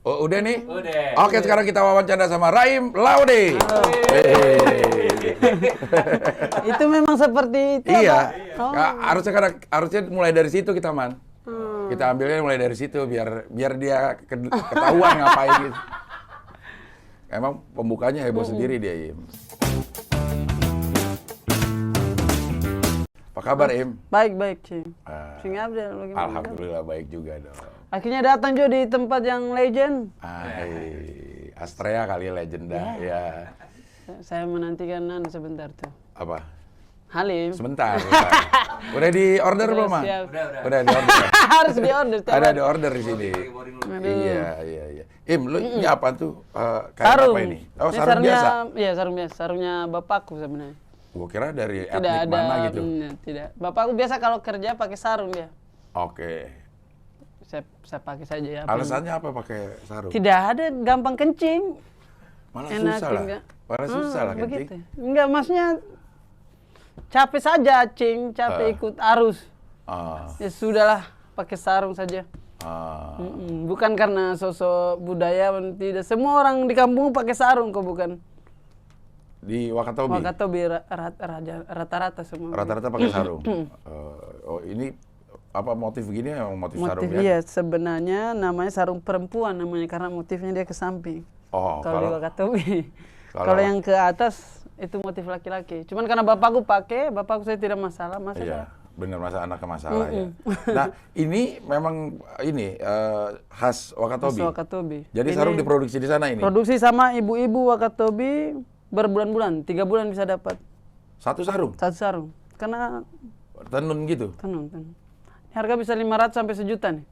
Oh, udah nih? Udah. Oke, sekarang kita wawancara sama Raim Laude. Itu memang seperti itu. Iya. Apa? Oh. Harusnya mulai dari situ kita, Man. Kita ambilnya mulai dari situ biar dia ketahuan ngapain gitu. Emang pembukanya heboh sendiri dia, Im. Apa kabar, Im? Baik, Cing. Cing Abdel bagaimana? Alhamdulillah baik juga dong. Akhirnya datang juga di tempat yang legend. Astrea kali legenda, ya. Saya menantikan sebentar tuh. Apa? Halim. Sebentar. Udah di order belum, Ma? Siap. Udah di order. Harus di order. Ada di order di sini. Iya. Im, lu ini apa tuh? Kayak Sarung. apa ini? Oh, Ini sarung biasa? Iya, sarung biasa. Sarungnya bapakku sebenarnya. Gua kira dari Tidak etnik ada, mana gitu. Tidak. Bapakku biasa kalau kerja pakai sarung dia. Oke. Saya pakai saja ya. Alasannya apa pakai sarung? Tidak ada, gampang kencing. Malah Enak susah lah. enggak? Malah susah lah kencing. Begitu. Enggak, maksudnya capek saja, Cing. Capek ikut arus. Ya sudahlah, pakai sarung saja. Bukan karena sosok budaya, tidak. Semua orang di kampung pakai sarung kok, bukan. Di Wakatobi? Wakatobi rata-rata semua. Rata-rata pakai sarung. Oh, ini apa motif gini emang motif sarung ya? Iya, sebenarnya namanya sarung perempuan namanya karena motifnya dia ke samping. Oh, kalau di Wakatobi. kalau yang ke atas itu motif laki-laki. Cuman karena bapakku pakai, bapakku saya tidak masalah. Iya, benar masa anak ke masalah ya. Nah, ini memang khas Wakatobi. Khas Wakatobi. Jadi Ini sarung diproduksi di sana ini. Produksi sama ibu-ibu Wakatobi berbulan-bulan, 3 bulan bisa dapat Satu sarung? satu sarung. Karena Tenun gitu? tenun. Harga bisa 500 sampai sejuta nih.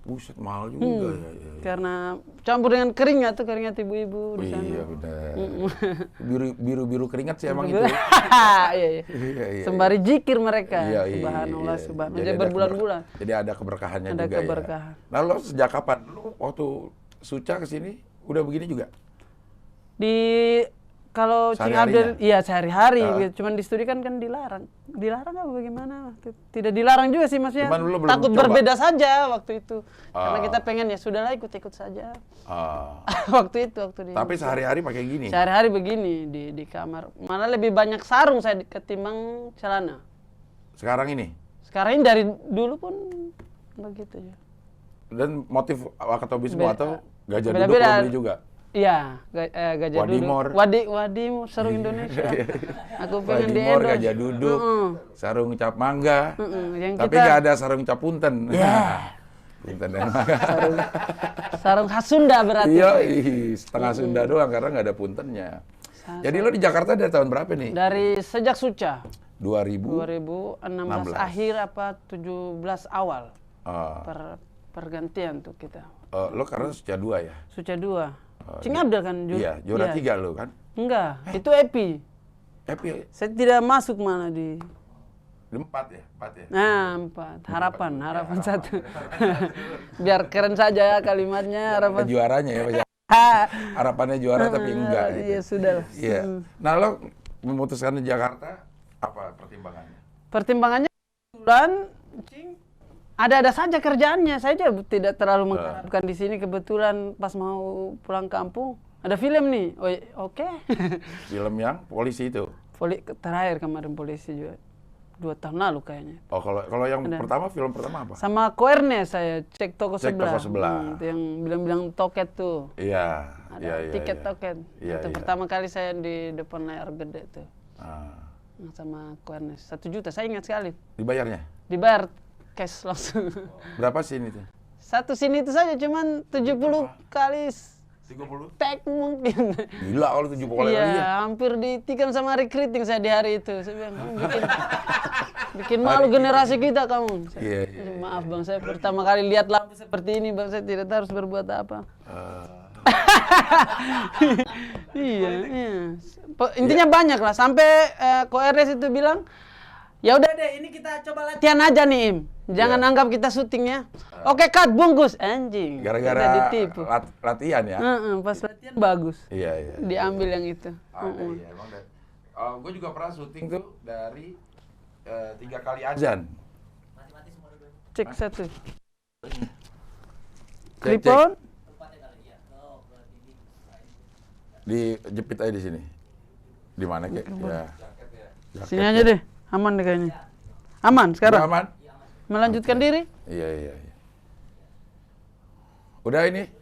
Buset, mahal juga ya. Karena campur dengan keringat tuh, keringat ibu-ibu di sana. Iya, benar. Biru-biru keringat sih emang itu. Iya. Iya. Sembari zikir mereka. Iya. Subhanallah, subhanallah. Jadi Jadi ada berbulan-bulan. Jadi ada keberkahannya Ada juga keberkahan. ya. Nah, lo sejak kapan? Lo waktu Suca kesini udah begini juga? Kalau Cing Sehari-harinya? Abdel, iya sehari-hari. Gitu. Cuman di studi kan dilarang. Dilarang apa bagaimana? Tidak dilarang juga sih maksudnya. Cuman lu belum Takut coba. berbeda saja waktu itu. Karena kita pengen ya sudahlah ikut-ikut saja. waktu di. Tapi sehari-hari pakai gini? Sehari-hari begini di kamar. Malah lebih banyak sarung saya ketimbang celana. Sekarang ini? Sekarang ini dari dulu pun begitu ya. Dan motif Wakatobi semua atau gajah duduk beda-beda. lo beli juga? Iya, gajah Wadimor. duduk. Wadimor, sarung Indonesia. Aku pengen di Wadimor, endorse. gajah duduk, sarung cap mangga. Yang Tapi kita- nggak ada sarung cap punten. Punten dan mangga. Sarung khas Sunda berarti. Iya, setengah Sunda doang karena nggak ada puntennya. Jadi lo di Jakarta dari tahun berapa nih? Dari sejak Suca. 2000? 2016 akhir apa 17 awal. Ah. Pergantian tuh kita. Lo karena Suca 2 ya? Suca 2. Cing Abdel kan Iya, juara 3 lo kan? Enggak, itu Epi. Epi Saya tidak masuk malah di 4 ya? 4 ya? Nah, 4. Harapan 1. Biar keren saja ya kalimatnya, harapan. Juaranya ya, Pak. Harapannya juara tapi enggak gitu. Iya, sudah. Iya. Nah, lo memutuskan di Jakarta apa pertimbangannya? Pertimbangannya kebetulan ada saja kerjaannya. Saya juga tidak terlalu mengharapkan di sini, kebetulan pas mau pulang kampung ada film nih. Oh, oke. Film yang polisi itu? Terakhir kemarin polisi juga 2 tahun lalu kayaknya. Oh, kalau yang pertama, film pertama apa? Sama Koerne saya cek toko Cek sebelah. toko sebelah. Itu yang bilang-bilang toket tuh. Iya. Ada tiket toket. Iya, Itu iya. pertama kali saya di depan layar gede tuh. Sama Koerne 1 juta, saya ingat sekali. Dibayarnya? Dibayar cash langsung. Berapa sih ini tuh? Satu sini itu saja cuman 70 kali 30? tag mungkin. Gila kalau 70 kali Iya, ya. hampir ditikam sama recruiting saya di hari itu. Saya bilang, bikin malu generasi kita kamu. Iya. Maaf bang, saya pertama kali lihat lampu seperti ini bang, saya tidak tahu harus berbuat apa. Iya. Intinya banyak lah, sampai Ko Ernest itu bilang, ya udah deh, ini kita coba latihan aja nih Im. Jangan anggap kita syutingnya. Oke, cut, bungkus. Anjing. Gara-gara Kita ditipu. latihan ya? Pas latihan bagus. Iya. Diambil yang itu. Iya, emang gue juga pernah syuting tuh dari 3 kali azan. Cek satu. Tripod. Dijepit aja di sini. Di mana kek? Ya. Sini aja deh. Aman deh kayaknya. Aman sekarang? Udah aman? Melanjutkan diri? Iya. Udah ini?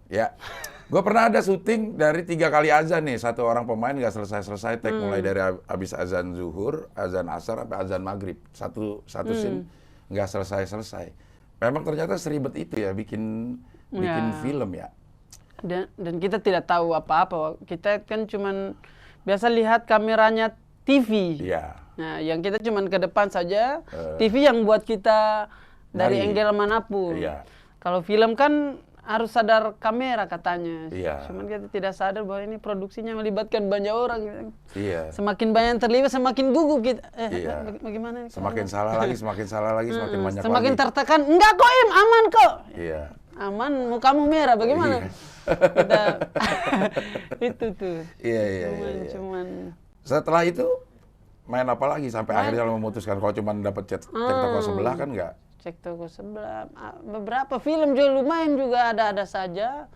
Ya. Gue pernah ada syuting dari 3 kali azan nih. Satu orang pemain nggak selesai-selesai. Take mulai dari habis azan zuhur, azan asar, sampai azan maghrib. Satu scene nggak selesai-selesai. Memang ternyata seribet itu ya bikin film ya. Dan kita tidak tahu apa-apa. Kita kan cuman biasa lihat kameranya TV. Iya. Nah, yang kita cuman ke depan saja. TV yang buat kita dari angle manapun. Iya. Kalau film kan harus sadar kamera katanya. Iya. Cuman kita tidak sadar bahwa ini produksinya melibatkan banyak orang. Iya. Semakin banyak yang terlibat, semakin gugup kita. Iya. Bagaimana? Semakin salah lagi, semakin banyak semakin lagi. tertekan. Enggak kok, Im, aman kok. Iya. Aman, mukamu merah, bagaimana? Iya. Kita itu tuh. Iya. Cuman Setelah itu main apa lagi sampai akhirnya lo memutuskan kalau cuma dapat cek toko sebelah kan nggak? Cek toko sebelah. Beberapa film juga lumayan juga ada saja.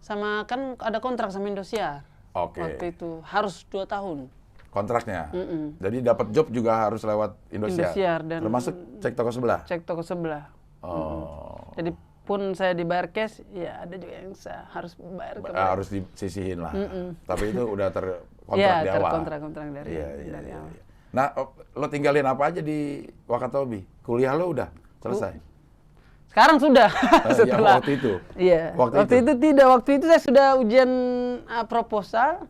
Sama kan ada kontrak sama Indosiar. Oke. Waktu itu harus 2 tahun. Kontraknya. Jadi dapat job juga harus lewat Indosiar. Dan termasuk cek toko sebelah. Cek toko sebelah. Oh. Jadi pun saya dibayar cash, ya ada juga yang saya harus bayar ke Harus disisihin lah. Tapi itu udah terkontrak ya, di awal. Terkontrak dari awal. Nah, lo tinggalin apa aja di Wakatobi? Kuliah lo udah selesai? Sekarang sudah. Ya, Setelah waktu itu? Iya. Waktu itu tidak. Waktu itu saya sudah ujian proposal.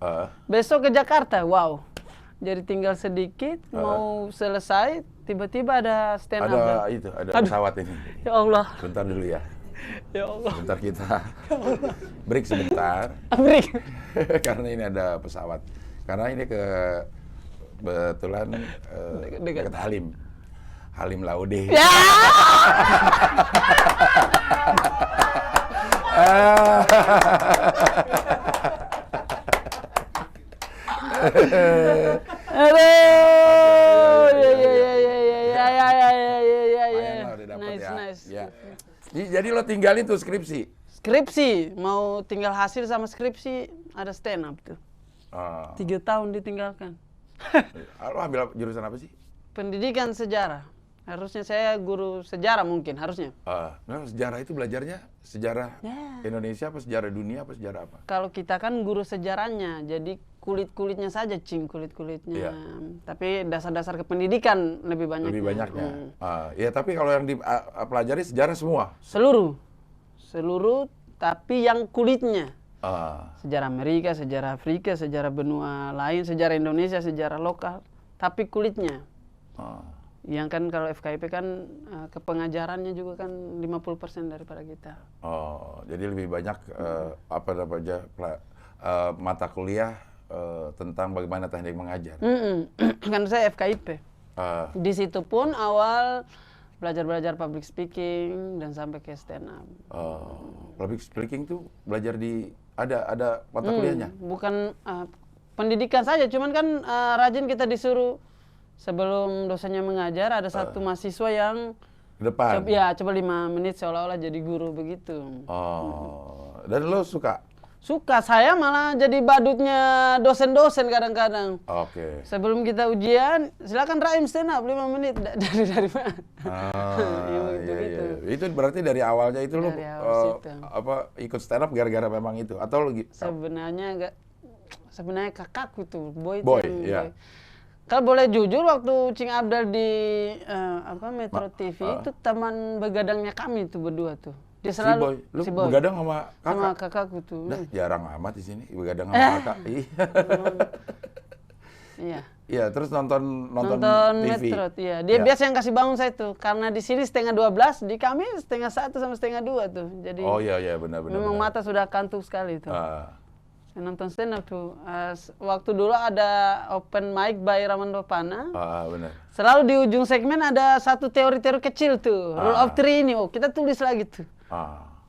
Besok ke Jakarta. Wow. Jadi tinggal sedikit, mau selesai, tiba-tiba ada stand up. Ada pesawat ini. Ya Allah. Bentar dulu ya. Ya Allah. Bentar kita break sebentar. Break. Karena ini ada pesawat. Karena ini kebetulan dekat Halim Laude. Ya. Aduh. Ya. Nice. Jadi lo tinggalin tuh skripsi? Skripsi, mau tinggal hasil sama skripsi ada stand up tuh. 3 tahun ditinggalkan. Lo ambil jurusan apa sih? Pendidikan sejarah. Harusnya saya guru sejarah mungkin, harusnya. Nah, sejarah itu belajarnya sejarah Indonesia apa sejarah dunia apa sejarah apa? Kalau kita kan guru sejarahnya, jadi kulit-kulitnya saja, kulit-kulitnya. Tapi dasar-dasar kependidikan lebih banyaknya. Lebih banyaknya. Ya, tapi kalau yang dipelajari sejarah semua? Seluruh, tapi yang kulitnya. Sejarah Amerika, sejarah Afrika, sejarah benua lain, sejarah Indonesia, sejarah lokal. Tapi kulitnya. Yang kan kalau FKIP kan kepengajarannya juga kan 50% daripada kita. Jadi lebih banyak mata kuliah tentang bagaimana teknik mengajar. Kan saya FKIP. Di situ pun awal belajar public speaking dan sampai ke stand up. Public speaking tuh belajar ada mata kuliahnya? Bukan pendidikan saja, cuman kan rajin kita disuruh sebelum dosennya mengajar ada satu mahasiswa yang depan. Coba 5 menit seolah-olah jadi guru begitu. Dan lo suka? Suka, saya malah jadi badutnya dosen-dosen kadang-kadang. Oke. Sebelum kita ujian, silakan Raim stand up 5 menit dari mana? Iya. Itu berarti dari awalnya itu lo ikut stand up gara-gara memang itu atau lo sebenarnya kakakku tuh, Boy. Iya. Kalau boleh jujur, waktu Cing Abdal di Metro TV itu teman begadangnya kami tuh berdua tuh. Dia selalu si Boy. Begadang sama kakak? Sama kakakku tuh. Jarang amat di sini begadang sama kakak. Iya. Iya, terus nonton TV. Metro, iya. Dia biasa yang kasih bangun saya tuh, karena di sini 11:30, di kami 1:30 sama 1:30 tuh. Jadi iya benar. Memang mata sudah kantuk sekali tuh. Nonton stand up tuh. Waktu dulu ada open mic by Ramando Pana. Benar. Selalu di ujung segmen ada satu teori-teori kecil tuh. Rule of three ini. Kita tulis lagi tuh.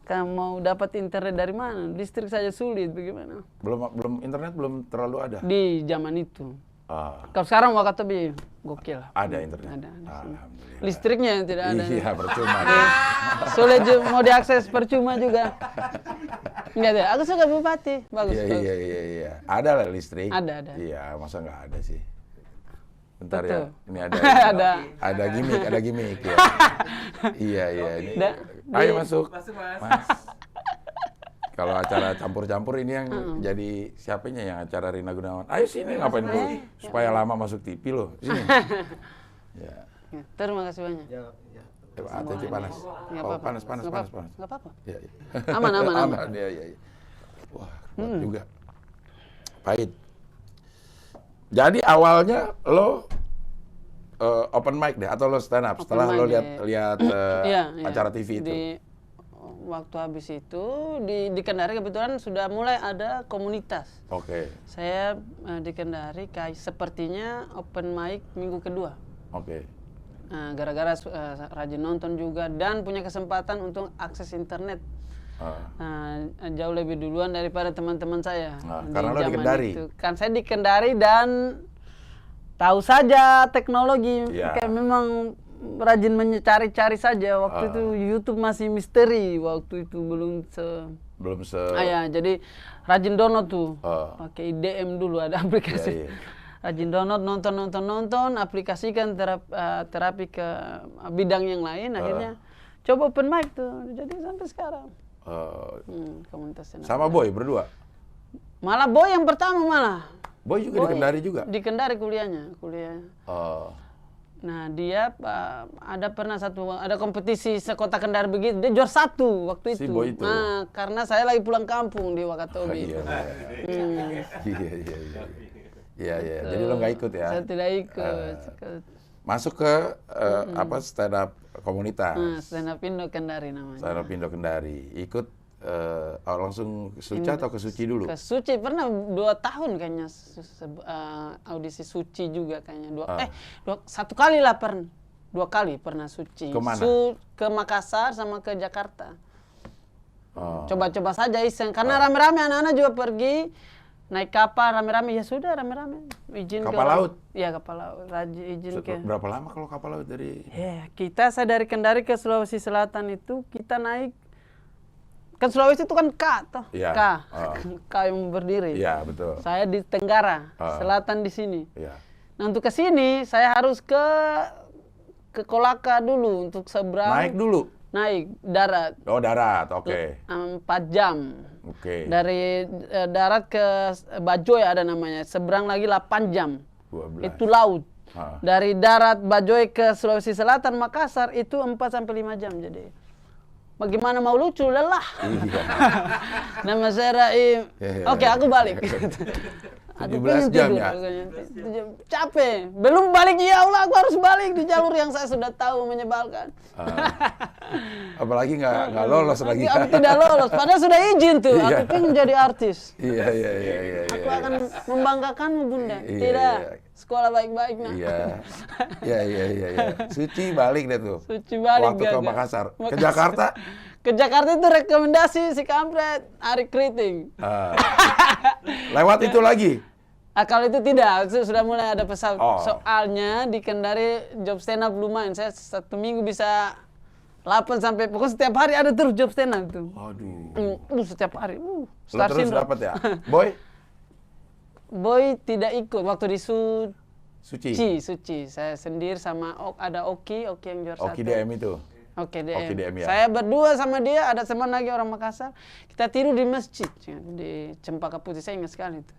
Kamu mau dapat internet dari mana? Listrik saja sulit, bagaimana? Belum internet belum terlalu ada. Di zaman itu. Kalau sekarang Wakatobi gokil. Ada internet. Ada. Alhamdulillah. Listriknya yang tidak ada. Iya, percuma. Sulit mau diakses percuma juga. Enggak ada. Aku suka Bupati. Bagus. Iya. Ada lah listrik. Ada. Iya, masa nggak ada sih? Bentar Betul. ya. Ini ada. Ada. Ada gimmick ya. Iya. Ini. Ayo masuk. Mas. Kalau acara campur-campur ini yang jadi siapanya yang acara Rina Gunawan. Ayo sini ngapain dulu? Supaya lama masuk TV loh. Sini. Ya. Terima kasih banyak. Teh panas. Panas. Nggak apa-apa. Ya. Aman. Iya. Wah, kuat juga. Pahit. Jadi awalnya lo open mic deh atau lo stand up setelah lo lihat acara TV itu? Waktu habis itu di Kendari kebetulan sudah mulai ada komunitas. Oke. Saya di Kendari kayak sepertinya open mic minggu kedua. Oke. Gara-gara rajin nonton juga dan punya kesempatan untuk akses internet. Jauh lebih duluan daripada teman-teman saya. Karena lo di Kendari. Itu. Kan saya di Kendari dan tahu saja teknologi. Kayak memang rajin mencari-cari saja. Waktu itu YouTube masih misteri. Waktu itu belum se. Jadi rajin download tuh. Pakai IDM dulu ada aplikasi. Rajin download, nonton, aplikasikan terapi ke bidang yang lain. Akhirnya coba open mic tuh. Jadi sampai sekarang. Komunitas sama Boy berdua? Malah Boy yang pertama malah. Boy juga di Kendari juga? Di Kendari kuliahnya. Nah dia ada kompetisi sekota Kendari begitu, dia juara 1 waktu itu. Si Boy itu. Nah karena saya lagi pulang kampung di Wakatobi. Iya. Jadi lo nggak ikut ya? Saya tidak ikut. Masuk ke stand up komunitas. Stand up Indo Kendari namanya. Stand up Indo Kendari. Ikut langsung Suca atau ke Suci dulu? Ke Suci pernah 2 tahun kayaknya audisi Suci juga kayaknya 1 kali lah 2 kali pernah Suci. Kemana? Ke Makassar sama ke Jakarta. Coba-coba saja iseng karena rame-rame anak-anak juga pergi naik kapal rame-rame ya sudah rame-rame izin kapal laut. Iya kapal laut izin ke. Berapa lama kalau kapal laut dari? Saya dari Kendari ke Sulawesi Selatan itu kita naik. Kan Sulawesi itu kan K toh. K yang berdiri. Iya, betul. Saya di Tenggara, Selatan di sini. Iya. Nah, untuk ke sini saya harus ke Kolaka dulu untuk seberang. Naik dulu. Naik darat. Oh, darat. Oke. 4 jam. Oke. Dari darat ke Bajoy ada namanya. Seberang lagi 8 jam. 12. Itu laut. Dari darat Bajoy ke Sulawesi Selatan Makassar itu 4 sampai 5 jam jadi. Bagaimana mau lucu, lelah. Nama saya Raim. Oke, aku balik. 17 jam ya? Capek. Belum balik, ya Allah aku harus balik di jalur yang saya sudah tahu menyebalkan. Apalagi nggak lolos lagi. Aku tidak lolos, padahal sudah izin tuh. Aku pengen jadi artis. Iya. Aku akan membanggakanmu Bunda. Tidak. Sekolah baik-baik nah. Iya. Suci balik deh tuh. Suci balik. Waktu ke Makassar. Ke Jakarta? Ke Jakarta itu rekomendasi si kampret Arik Kriting. Lewat itu lagi? Kalau itu tidak, sudah mulai ada pesawat. Soalnya di Kendari job stand up lumayan. Saya 1 minggu bisa 8 sampai pokoknya setiap hari ada terus job stand up itu. Aduh. Setiap hari. Star terus dapat ya? Boy? Boy tidak ikut waktu di Suci. Saya sendiri sama ada Oki yang juara 1. Oki DM itu. Oki DM ya. Saya berdua sama dia, ada teman lagi orang Makassar. Kita tidur di masjid di Cempaka Putih, saya ingat sekali itu.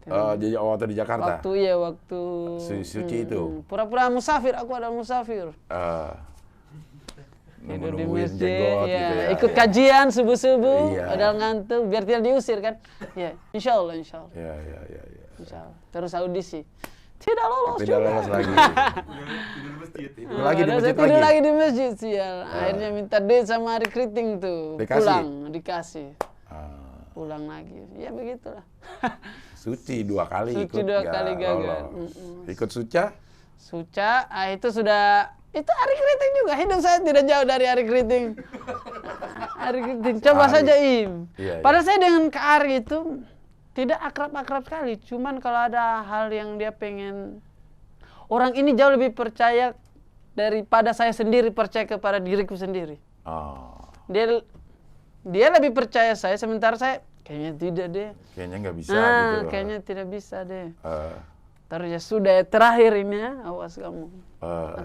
Jadi waktu di Jakarta. Waktu Suci itu. Pura-pura musafir, aku ada musafir. Tidur di masjid, gitu ya. Ikut kajian subuh-subuh, padahal ngantuk, biar tidak diusir kan. Insya Allah. Iya. Insya Allah. Terus audisi. Tidak lolos lagi. Tidur lagi di masjid, sial. Akhirnya minta duit sama Arik Kriting tuh. Dikasih. Pulang lagi. Ya begitulah. Suci 2 kali Suci 2 kali gagal. Ikut Suca? Suca, itu sudah. Itu Arik Kriting juga. Hidup saya tidak jauh dari Arik Kriting. Arik Kriting. Coba saja Im. Padahal saya dengan Kak Ari itu tidak akrab-akrab sekali. Cuman kalau ada hal yang dia pengen, orang ini jauh lebih percaya daripada saya sendiri percaya kepada diriku sendiri. Dia lebih percaya saya, sementara saya kayaknya tidak deh. Kayaknya nggak bisa gitu. Kayaknya tidak bisa deh. Terus ya sudah, terakhir ini ya, awas kamu.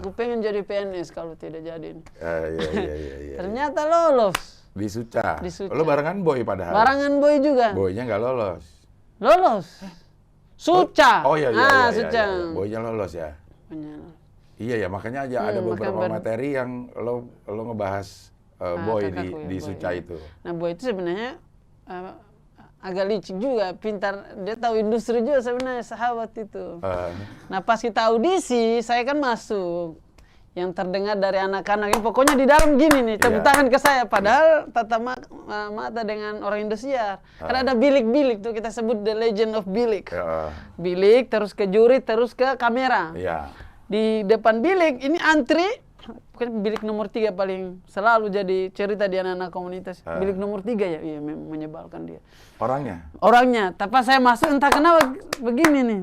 Aku pengen jadi PNS kalau tidak jadi. Iya. Ternyata lolos. Di Suca. Lo barengan Boy padahal. Barengan Boy juga. Boynya nggak lolos. Lolos. Suca. Oh iya. Suca. Boynya lolos ya. Iya ya, makanya aja ada beberapa materi yang lo ngebahas Boy di Suca itu. Nah, Boy itu sebenarnya agak licik juga, pintar, dia tahu industri juga sebenarnya, sahabat itu. Nah, pas kita audisi, saya kan masuk. Yang terdengar dari anak-anak ini, pokoknya di dalam gini nih, tepuk tangan ke saya. Padahal tatap mata dengan orang Indosiar. Karena ada bilik-bilik tuh, kita sebut The Legend of Bilik. Bilik, terus ke juri, terus ke kamera. Di depan bilik, ini antri, pokoknya bilik nomor 3 paling selalu jadi cerita di anak-anak komunitas. Bilik nomor 3 ya, iya menyebalkan dia. Orangnya, tapi saya masuk entah kenapa begini nih,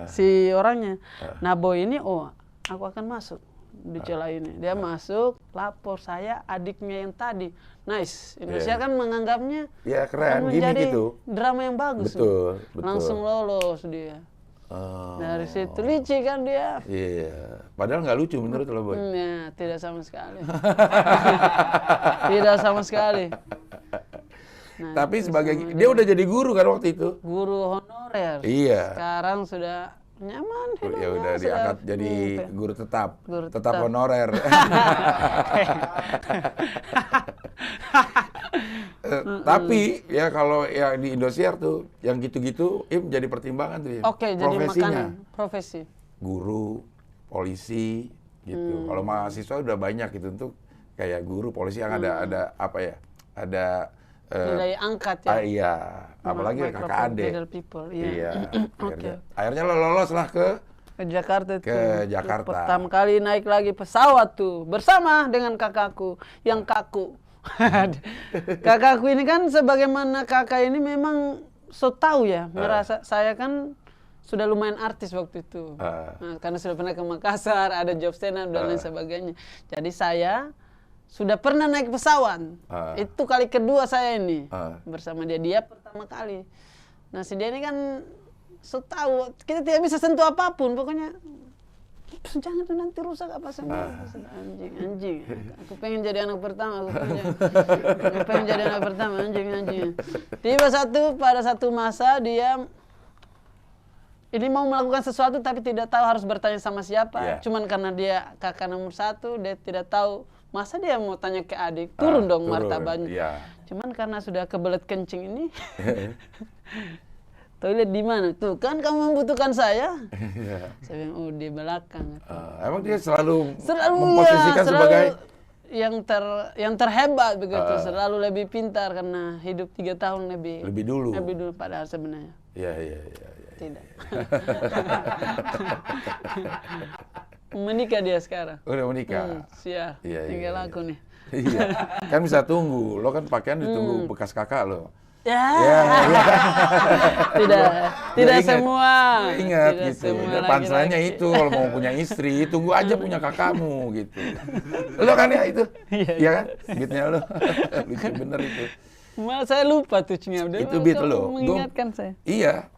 si orangnya. Nah, Boy ini, aku akan masuk di celah ini. Dia masuk, lapor saya adiknya yang tadi. Nice, Indonesia kan menganggapnya keren, menjadi gitu. Drama yang bagus. Betul. Langsung lolos dia. Dari situ licik kan dia. Iya, padahal nggak lucu menurut lo, Boy. Ya, tidak sama sekali. Tidak sama sekali. Nah, tapi dia udah jadi guru kan waktu itu? Guru honorer. Iya. Sekarang sudah nyaman. Ya udah diangkat jadi guru tetap. Tetap honorer. Tapi ya kalau ya di Indosiar tuh yang gitu-gitu jadi pertimbangan tuh ya. Jadi makanan profesi. Guru, polisi gitu. Kalau mahasiswa udah banyak gitu untuk kayak guru, polisi yang ada apa ya? Ada nilai angkat ya. Iya, apalagi kakak adik. Iya. Akhirnya lo lolos lah ke Jakarta itu. Ke Jakarta. Pertama kali naik lagi pesawat tuh bersama dengan kakakku yang kaku. Kakakku ini kan sebagaimana kakak ini memang so tahu ya, merasa saya kan sudah lumayan artis waktu itu. Nah, karena sudah pernah ke Makassar, ada job stand up dan lain sebagainya. Jadi saya sudah pernah naik pesawat. Itu kali kedua saya ini bersama dia. Dia pertama kali. Nah, si dia ini kan so tahu kita tidak bisa sentuh apapun, pokoknya jangan tuh nanti rusak apa semua. Anjing. Aku pengen jadi anak pertama. Aku pengen jadi anak pertama. Anjing. Pada satu masa dia ini mau melakukan sesuatu tapi tidak tahu harus bertanya sama siapa. Cuman karena dia kakak nomor 1, dia tidak tahu. Masa dia mau tanya ke adik, turun dong martabatnya. Cuman karena sudah kebelet kencing ini, toilet di mana? Tuh kan kamu membutuhkan saya. Saya bilang, di belakang. Emang dia selalu memposisikan sebagai yang terhebat begitu, selalu lebih pintar karena hidup 3 tahun lebih dulu padahal sebenarnya. Iya. Tidak. Menikah dia sekarang. Udah menikah? Siap. Tinggal aku nih. Iya. Kan bisa tunggu. Lo kan pakaian ditunggu bekas kakak lo. Tidak semua. Ingat gitu. Panselnya itu kalau mau punya istri, tunggu aja punya kakakmu gitu. Lo kan ya itu? Iya kan? Beatnya lo. Lucu bener itu. Malah saya lupa tuh Cingam. Itu beat lo. Mengingatkan saya. Iya.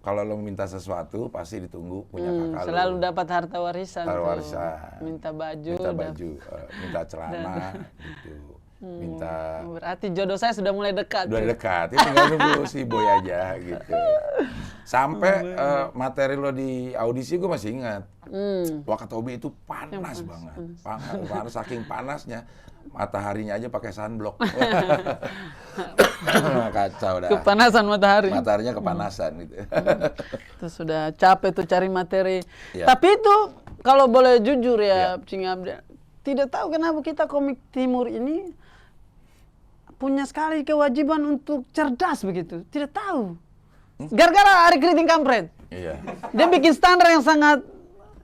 Kalau lo minta sesuatu pasti ditunggu punya kakak lo. Selalu dapat harta warisan. Minta baju, minta celana gitu. Berarti jodoh saya sudah mulai dekat. Dekat. Itu tinggal nunggu si Boy aja gitu. Sampai materi lo di audisi gue masih ingat. Wakatobi itu panas banget. Panas saking panasnya. Mataharinya aja pakai sunblock. Kacau dah. Kepanasan matahari. Mataharinya kepanasan gitu. Itu sudah capek tuh cari materi. Tapi itu kalau boleh jujur ya, Cing Abdel, tidak tahu kenapa kita Komik Timur ini punya sekali kewajiban untuk cerdas begitu. Tidak tahu. Gara-gara Ari Keriting Kampret. Iya. Dia bikin standar yang sangat.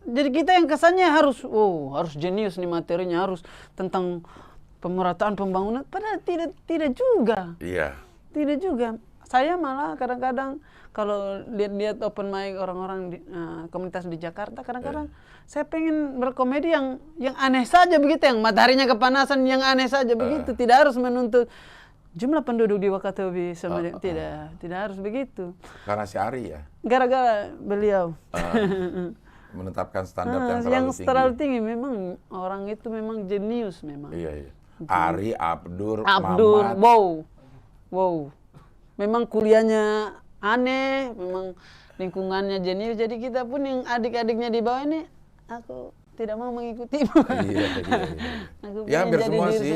Jadi kita yang kesannya harus jenius nih materinya, harus tentang pemerataan pembangunan. Padahal tidak juga. Iya. Tidak juga. saya malah kadang-kadang kalau lihat-lihat open mic orang-orang di komunitas di Jakarta, kadang-kadang saya pengen berkomedi yang aneh saja begitu, yang mataharinya kepanasan, yang aneh saja begitu, tidak harus menuntut jumlah penduduk di Wakatobi sama tidak harus begitu. Karena si Ari ya? Gara-gara beliau. Menetapkan standar yang terlalu tinggi. Memang orang itu memang jenius memang. Iya. Ari, Abdur, Mamat. Wow. Memang kuliahnya aneh, memang lingkungannya jenius. Jadi kita pun yang adik-adiknya di bawah ini, aku tidak mau mengikuti. Ya hampir semua si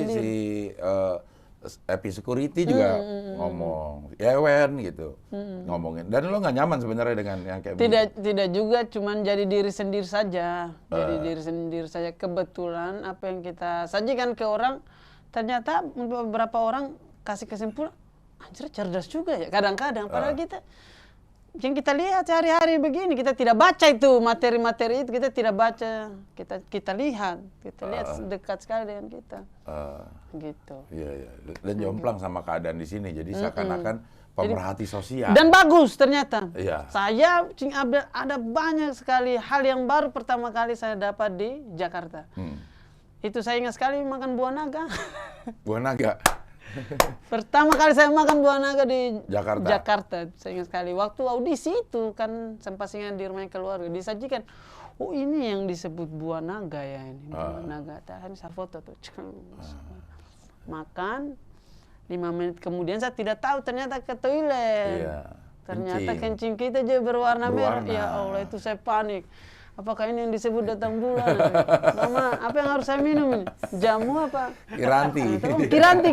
Epi Security juga ngomong, Yewen gitu, ngomongin. Dan lo nggak nyaman sebenarnya dengan yang kayak Tidak juga, cuman jadi diri sendiri saja. Jadi diri sendiri saja. Kebetulan apa yang kita sajikan ke orang, ternyata beberapa orang kasih kesimpulan, anjir cerdas juga ya. Kadang-kadang, padahal yang kita lihat sehari-hari begini, kita tidak baca itu materi-materi itu, kita tidak baca, kita lihat dekat sekali dengan kita. Gitu. Iya. Dan jomplang sama keadaan di sini, jadi seakan-akan pemerhati sosial. Dan bagus ternyata. Iya. Saya ada banyak sekali hal yang baru pertama kali saya dapat di Jakarta. Itu saya ingat sekali makan buah naga. Buah naga. Pertama kali saya makan buah naga di Jakarta. Saya ingat sekali waktu audisi itu kan sempat singgah di rumah keluarga disajikan. Oh ini yang disebut buah naga ya ini. Buah naga. Tadi saya foto tuh. Makan 5 menit kemudian saya tidak tahu ternyata ke toilet. Iya. Ternyata kencing kita juga berwarna merah. Ya Allah itu saya panik. Apakah ini yang disebut datang bulan? Mama, apa yang harus saya minum ini? Jamu apa? Kiranti.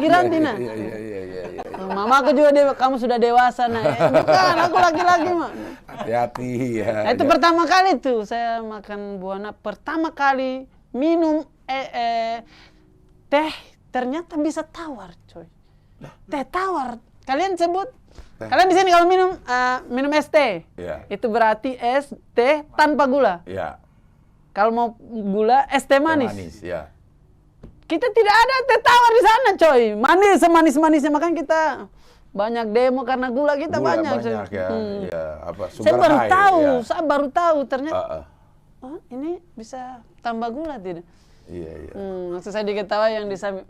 Kiranti nah. Iya. Mama aku juga kamu sudah dewasa nah. Bukan, aku laki-laki mah. Hati-hati ya. Nah, itu pertama kali tuh saya makan buah naga. Pertama kali minum teh ternyata bisa tawar, coy. Teh tawar. Kalian sebut? Kalian di sini kalau minum es teh, itu berarti es teh tanpa gula. Iya. Kalau mau gula, es teh manis. Ya. Kita tidak ada teh tawar di sana, coy. Manis, semanis-manisnya. Makanya kita banyak demo karena gula kita banyak. Banyak ya. Ya, apa, saya baru tahu ternyata. Oh, ini bisa tambah gula tidak? Iya. Maksud saya diketahui yang di samping.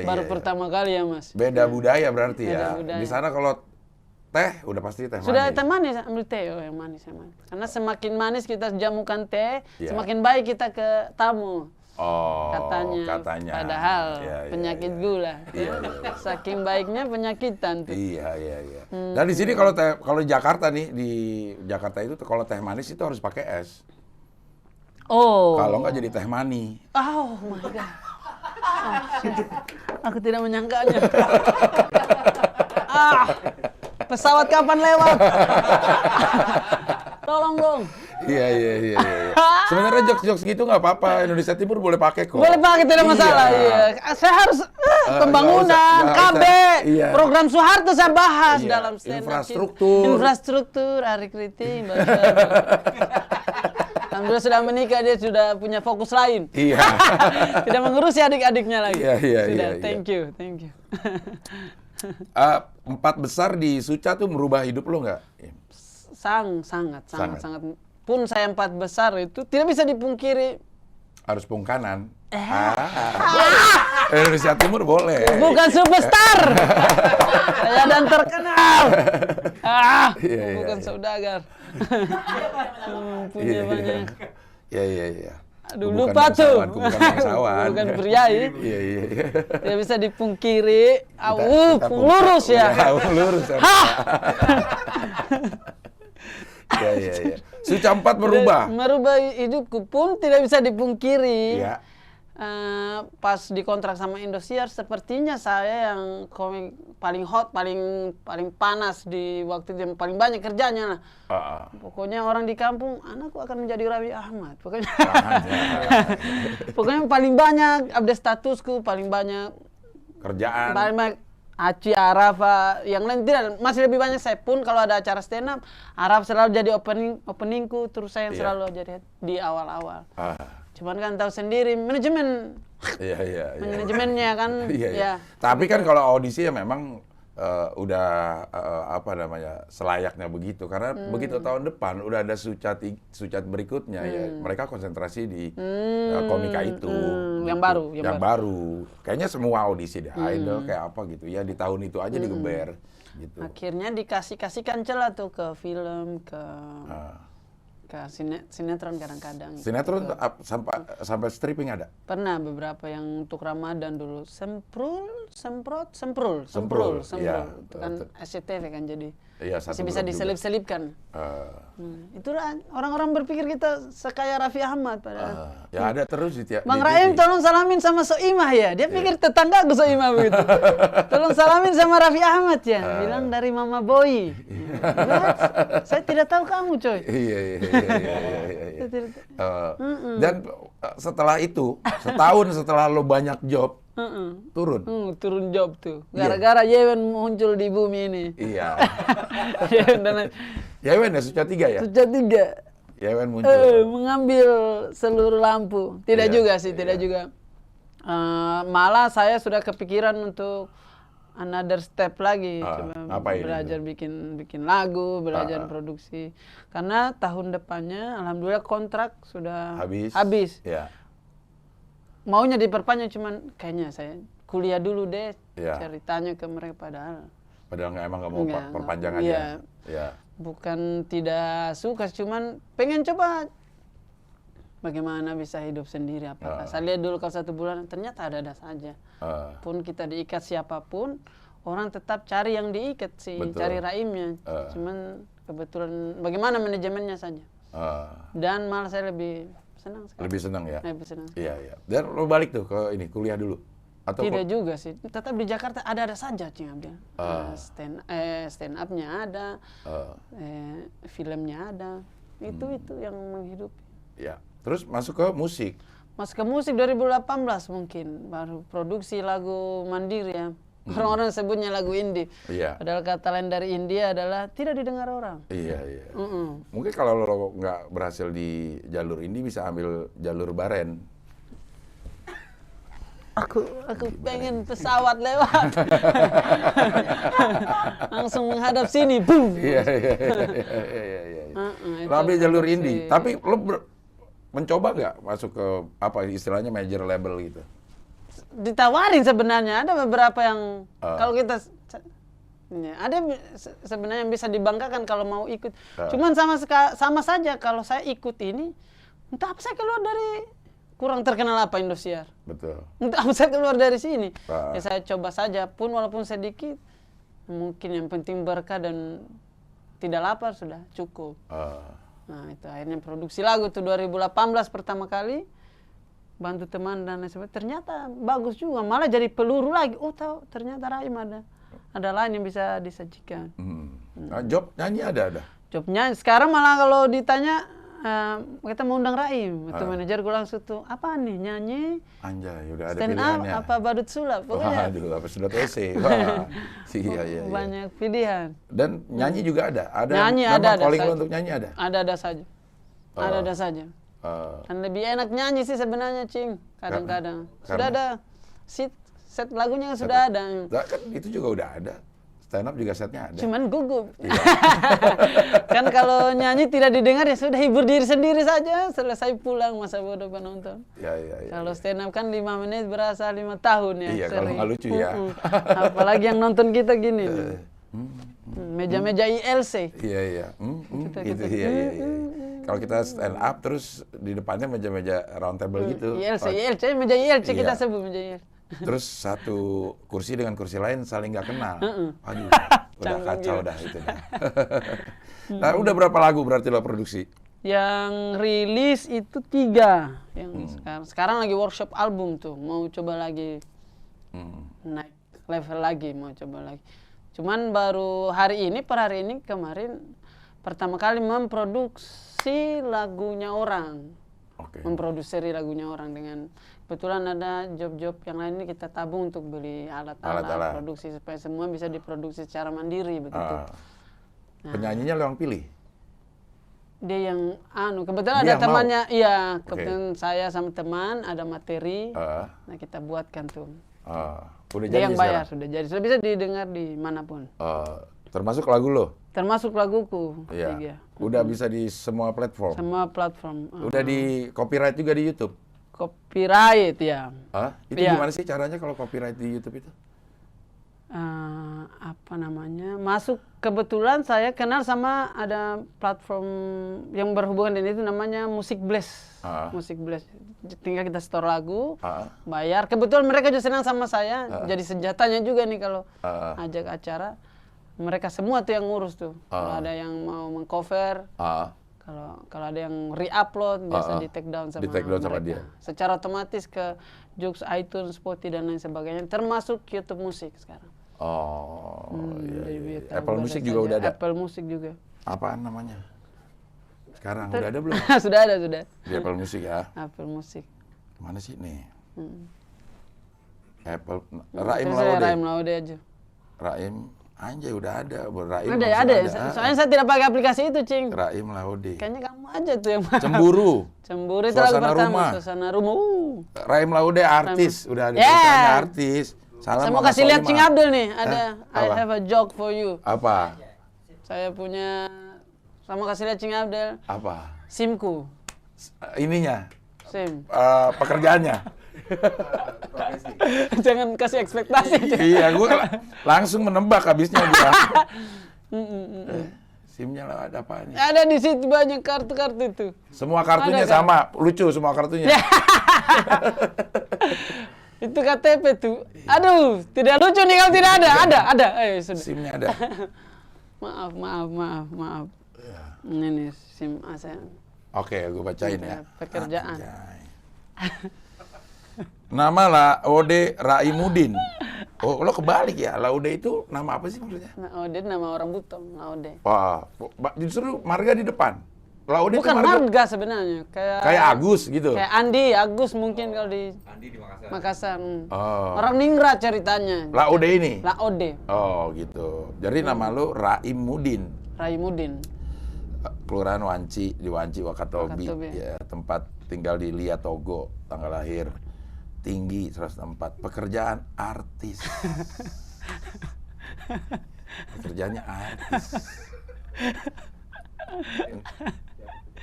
Baru pertama kali ya, Mas. Beda budaya berarti ya. Budaya. Di sana kalau teh udah pasti teh manis. Sudah teh manis, ambil teh yang manis. Karena semakin manis kita jamukan teh, semakin baik kita ke tamu. Katanya. Padahal penyakit gula. Iya. Saking baiknya penyakitan tuh. Iya. Dan di sini kalau di Jakarta nih, di Jakarta itu kalau teh manis itu harus pakai es. Kalau nggak jadi teh mani. Oh my God. Aku tidak menyangkanya. Pesawat kapan lewat? Tolong dong. Iya. Sebenarnya jokes gitu nggak apa-apa. Indonesia Timur boleh pakai kok. Boleh pakai, tidak masalah. Iya. Saya harus pembangunan, KB, program Soeharto saya bahas dalam infrastruktur, Ari Kriting. Alhamdulillah sudah menikah, dia sudah punya fokus lain. Iya. Tidak mengurusi adik-adiknya lagi. Iya. Thank you. 4 besar di Suca tuh merubah hidup lo nggak? Sangat. Pun saya 4 besar itu tidak bisa dipungkiri. Harus pungkanan. Indonesia Timur boleh. Bukan superstar. Saya dan terkenal. Bukan saudagar. Punya banyak. Iya. Aduh, lupa tuh. Bukan priai. Iya. Tidak bisa dipungkiri. Lurus ya. Lurus. Iya. Suca 4 merubah. Merubah hidupku pun tidak bisa dipungkiri. Iya. Pas dikontrak sama Indosiar, sepertinya saya yang komik paling hot, paling panas di waktu itu, yang paling banyak kerjanya lah. Pokoknya orang di kampung, anakku akan menjadi Raffi Ahmad. Pokoknya paling banyak update statusku, paling banyak kerjaan. Paling banyak Aci, Arafa, yang lain tidak, masih lebih banyak saya pun kalau ada acara stand up, Araf selalu jadi openingku, terus saya yang selalu jadi di awal-awal. Cuman kan tahu sendiri manajemen. Iya. Manajemennya kan. Iya. Tapi kan kalau audisi ya memang udah apa namanya selayaknya begitu, karena begitu tahun depan udah ada sucat berikutnya ya mereka konsentrasi di komika itu yang gitu. baru Baru kayaknya semua audisi deh Idol kayak apa gitu ya di tahun itu aja digeber gitu. Akhirnya kasihkan celah tuh ke film, ke sinetron kadang-kadang. Sinetron sampai stripping ada? Pernah beberapa yang untuk Ramadan dulu. Semprul. Iya. Itu kan SCTV kan jadi. Iya, masih bisa diselip-selipkan. Itulah orang-orang berpikir kita sekaya Raffi Ahmad padahal. Ya ada terus di tiap. Bang Raim tolong salamin sama Soimah ya. Dia pikir tetangga aku Soimah begitu. Tolong salamin sama Raffi Ahmad ya. Bilang dari Mama Boy. Saya tidak tahu kamu coy. Iya. Dan setelah itu, setahun setelah lo banyak job, turun. Turun job tuh. Gara-gara Yewen muncul di bumi ini. Iya. Yewen ya Suca 3 ya? Suca 3. Yewen muncul. Mengambil seluruh lampu. Tidak juga sih, tidak juga. Malah saya sudah kepikiran untuk another step lagi. Coba belajar bikin lagu, belajar produksi. Karena tahun depannya alhamdulillah kontrak sudah habis. Ya. Maunya diperpanjang cuman kayaknya saya kuliah dulu deh, ceritanya ke mereka padahal nggak mau perpanjang aja. Ya. Bukan tidak suka, cuman pengen coba bagaimana bisa hidup sendiri. Apakah saya lihat dulu kalau 1 bulan ternyata ada saja. Pun kita diikat siapapun, orang tetap cari yang diikat sih. Betul. Cari raimnya. Cuman kebetulan bagaimana manajemennya saja. Dan malah saya lebih senang sekali. Lebih senang ya? Lebih senang. Iya. Dan lo balik tuh ke ini, kuliah dulu? Atau tidak juga sih. Tetap di Jakarta ada saja Cing Abdel. Stand up-nya ada, filmnya ada. Itu yang menghidupi. Ya. Terus masuk ke musik? Masuk ke musik 2018 mungkin. Baru produksi lagu mandiri ya. Orang-orang sebutnya lagu indie. Iya. Padahal kata lain dari India adalah tidak didengar orang. Iya. Mungkin kalau lo nggak berhasil di jalur indie bisa ambil jalur baren. Aku pengen pesawat lewat. Langsung menghadap sini, boom. Iya. Lo ambil jalur indie. Tapi lo mencoba nggak masuk ke apa istilahnya major label gitu? Ditawarin sebenarnya, ada beberapa yang kalau kita ada sebenarnya yang bisa dibanggakan kalau mau ikut. Cuman sama saja kalau saya ikut ini, entah apa saya keluar dari kurang terkenal apa Indosiar. Betul. Entah apa saya keluar dari sini. Ya saya coba saja pun walaupun sedikit, mungkin yang penting berkah dan tidak lapar sudah cukup. Nah itu akhirnya produksi lagu tuh 2018 pertama kali. Bantu teman dan lain sebagainya, ternyata bagus juga, malah jadi peluru lagi. Oh tahu, ternyata Raim ada lain yang bisa disajikan. Job nyanyi ada? Job nyanyi, sekarang malah kalau ditanya, kita mau undang Raim, itu manajer gue langsung tuh, apa nih, nyanyi, anjay, udah ada stand pilihannya. up, apa badut sulap, pokoknya. Waduh, apa sudah TC, wah, iya. Banyak pilihan. Dan nyanyi juga ada? Nyanyi ada calling saja. Untuk nyanyi ada? Ada saja. Ada saja. Kan lebih enak nyanyi sih sebenarnya Cing, kadang-kadang. Sudah ada set lagunya sudah ada. Kan itu juga udah ada. Stand up juga setnya ada. Cuman gugup. Iya. Kan kalau nyanyi tidak didengar ya sudah hibur diri sendiri saja, selesai pulang masa bodoh penonton. Iya. Kalau stand up kan 5 menit berasa 5 tahun ya. Iya, kalau nggak lucu ya. Apalagi yang nonton kita gini. Meja-meja ILC. Iya. Gitu. Kalau kita stand up terus di depannya meja-meja round table gitu. ILC, meja ILC kita sebut meja ILC. Terus satu kursi dengan kursi lain saling nggak kenal. Aduh, udah kacau dah itu. Nah, udah berapa lagu berarti lo produksi? Yang rilis itu 3. Yang sekarang lagi workshop album tuh, mau coba lagi naik level lagi, mau coba lagi. Cuman baru per hari ini kemarin pertama kali memproduksi lagunya orang. Memproduksi lagunya orang dengan kebetulan ada job-job yang lain ini kita tabung untuk beli alat-alat produksi supaya semua bisa diproduksi secara mandiri begitu. Penyanyinya lo yang pilih? Dia yang kebetulan ada temannya, iya, kebetulan saya sama teman ada materi. Nah kita buatkan tuh. Udah Dia jadi yang bayar, sekarang? sudah jadi. Sudah bisa didengar di manapun. Termasuk lagu lo? Termasuk laguku. Iya. Tiga. Udah bisa di semua platform? Semua platform. Udah di copyright juga di YouTube? Copyright ya. Itu Iya. gimana sih caranya kalau copyright di YouTube itu? Apa namanya? Masuk, kebetulan saya kenal sama ada platform yang berhubungan dengan itu, namanya Music Blast. Music Blast. Tinggal kita store lagu, bayar. Kebetulan mereka juga senang sama saya, jadi senjatanya juga nih kalau ajak acara. Mereka semua tuh yang ngurus tuh. Kalau ada yang mau mengcover, kalau ada yang re-upload, biasa di take down sama mereka. dia. Secara otomatis ke Joox, iTunes, Spotify dan lain sebagainya, termasuk YouTube Musik sekarang. Iya. Apple Music juga udah ada? Apple Music juga. Apaan namanya? Sekarang udah ada belum? Sudah ada, sudah. Di Apple Music ya? Apple Music. Mana sih nih? Raim Laude. Raim Laude aja. Raim, anjay udah ada. Raim ada. Soalnya saya tidak pakai aplikasi itu, Cing. Raim Laude. Kayaknya kamu aja tuh yang Cemburu. Cemburu itu lagu pertama. Suasana Rumah. Raim Laude artis, udah ada tulisannya artis. Saya mau kasih lihat Cing Abdul nih, ada I have a joke for you. Apa? Saya punya, saya mau kasih lihat Cing Abdul. Apa? SIM-ku. Ininya? SIM. Pekerjaannya? Jangan kasih ekspektasi. Iya, gue langsung menebak habisnya gue. SIM-nya lah ada apa nih? Ada di situ banyak kartu-kartu itu. Semua kartunya sama, lucu semua kartunya. Itu KTP tuh. Aduh, tidak lucu nih kalau tidak ada. Ada. Ayo, sudah. SIM-nya ada. Maaf. Ini nih SIM ASEAN. Oke, gue bacain ya. Pekerjaan. Nama Laude Raimuddin. Oh, lo kebalik ya? Laude itu nama apa sih maksudnya? Laude nama orang Buton, Laude. Wah, justru marga di depan. Laude bukan marga sebenarnya, kayak Agus gitu. Kayak Andi, Agus mungkin kalau di Makassar. Orang Ningrat ceritanya. Laude ini. Laude. Oh, gitu. Jadi nama lo Raimuddin. Raimuddin. Kelurahan Wanci, di Wanci Wakatobi. Ya, tempat tinggal di Lia Togo, tanggal lahir tinggi 104, pekerjaan artis. Pekerjaannya artis.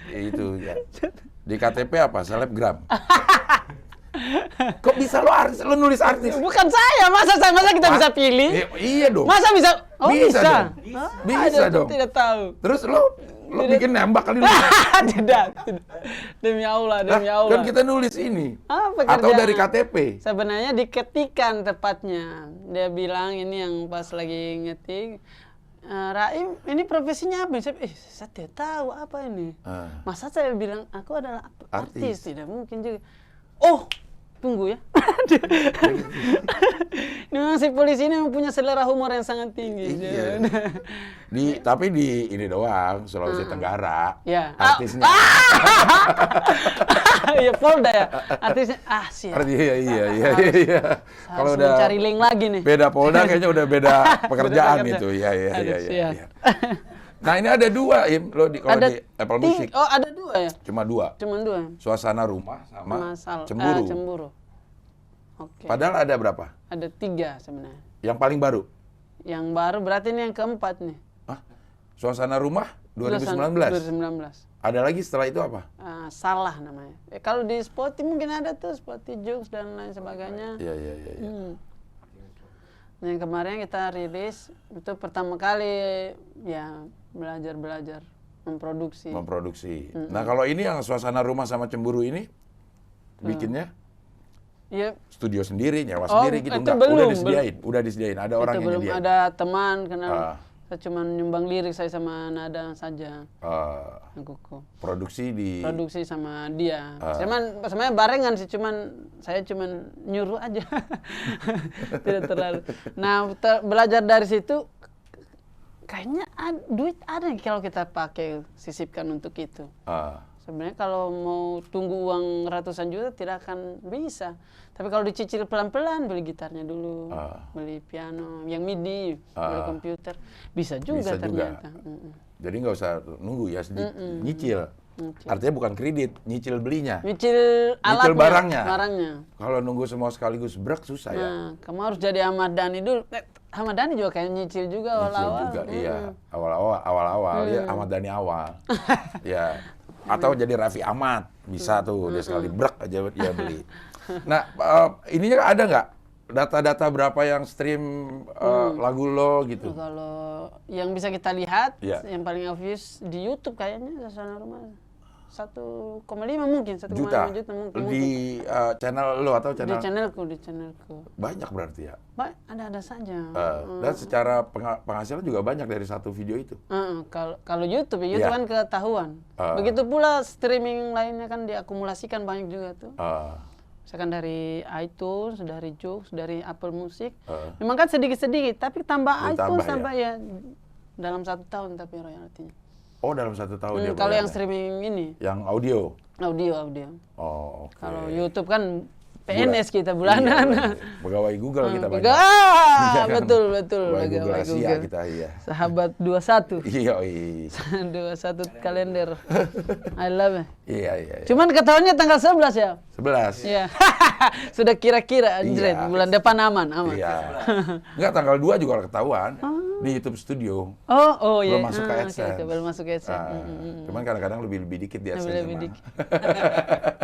Itu ya. Di KTP apa? Selebgram. Kok bisa lo artis? Lo nulis artis? Bukan saya, masa kita bisa pilih? Iya dong. Masa bisa? Oh, bisa. Bisa dong. Tidak tahu. Terus lo bikin nembak kali lo? Tidak. Demi Allah. Kan kita nulis ini. Atau dari KTP. Sebenarnya diketikan tepatnya. Dia bilang ini yang pas lagi ngetik. Raim, ini profesinya apa? Saya tidak tahu apa ini. Masa saya bilang aku adalah artis? Tidak mungkin juga. Oh, tunggu ya. Memang si polisi ini punya selera humor yang sangat tinggi. Iya. Tapi di ini doang, Sulawesi Tenggara. Ya. Artisnya. Iya, Polda ya. Artisnya sih. Iya. Kalau udah cari link lagi nih. Beda Polda kayaknya udah beda pekerjaan itu. Iya. Nah, ini ada dua, Im, lo di Apple Music. Oh, ada dua ya? Cuma dua. Suasana Rumah sama Cemburu. Cemburu. Oke. Padahal ada berapa? Ada 3 sebenarnya. Yang paling baru? Yang baru berarti ini yang keempat nih. Suasana Rumah 2019? 2019. Ada lagi setelah itu apa? Salah namanya. Kalau di Spotify mungkin ada tuh, Spotify, Joox dan lain sebagainya. Iya. Yang kemarin kita rilis, itu pertama kali ya belajar memproduksi. Nah, kalau ini yang Suasana Rumah sama Cemburu ini bikinnya? Iya. Studio sendiri, nyewa sendiri gitu? Enggak, udah disediain. Ada orang yang belum nyediain? ada teman, kenal. Saya cuma nyumbang lirik saya sama nada saja. Produksi sama dia. Sebenarnya barengan sih, saya cuman nyuruh aja. Tidak terlalu. Nah, belajar dari situ kayaknya duit ada kalau kita pakai, sisipkan untuk itu. Sebenarnya kalau mau tunggu uang ratusan juta tidak akan bisa. Tapi kalau dicicil pelan-pelan, beli gitarnya dulu, beli piano, yang MIDI, beli komputer, bisa juga ternyata. Jadi nggak usah nunggu ya, nyicil. Artinya bukan kredit, nyicil belinya. Nyicil Nyicil barangnya. Kalau nunggu semua sekaligus brek susah ya. Kamu harus jadi Ahmad Dhani dulu. Ahmad Dhani juga kayak nyicil juga awal-awal. Nyicil juga, iya. Awal-awal ya Ahmad Dhani awal. Ya. Atau jadi Raffi Ahmad, bisa tuh dia sekali brek aja dia beli. Nah, ininya ada nggak data-data berapa yang stream lagu lo gitu? Kalau yang bisa kita lihat, yang paling obvious di YouTube kayaknya Suasana Rumah 1,5 mungkin, 1,5 juta mungkin. Di channel lo atau channel? Di channelku. Banyak berarti ya? Ada saja. Dan secara penghasilan juga banyak dari satu video itu? Kalau YouTube, YouTube kan ketahuan. Begitu pula streaming lainnya kan diakumulasikan banyak juga tuh. Misalkan dari iTunes, dari Joox, dari Apple Music. Memang kan sedikit-sedikit, tapi tambah iTunes tambah ya dalam 1 tahun tapi royaltinya. Oh, dalam 1 tahun dia kalau yang streaming ini? Yang audio? Audio. Oh, oke. Kalau YouTube kan PNS kita bulanan. Iya. Pegawai Google kita banyak. Betul. Pegawai Google kita, iya. Sahabat 21. Iya. 21 kalender. I love it. Iya. Cuman ketahuannya tanggal 11 ya? 11. Iya. Sudah kira-kira, anjir, bulan depan aman. Iya. Enggak, tanggal 2 juga ketahuan. Di YouTube Studio. Oh iya. Belum masuk ke AdSense. Okay, belum masuk ke AdSense. Cuman kadang-kadang lebih dikit di AdSense. Lebih dikit.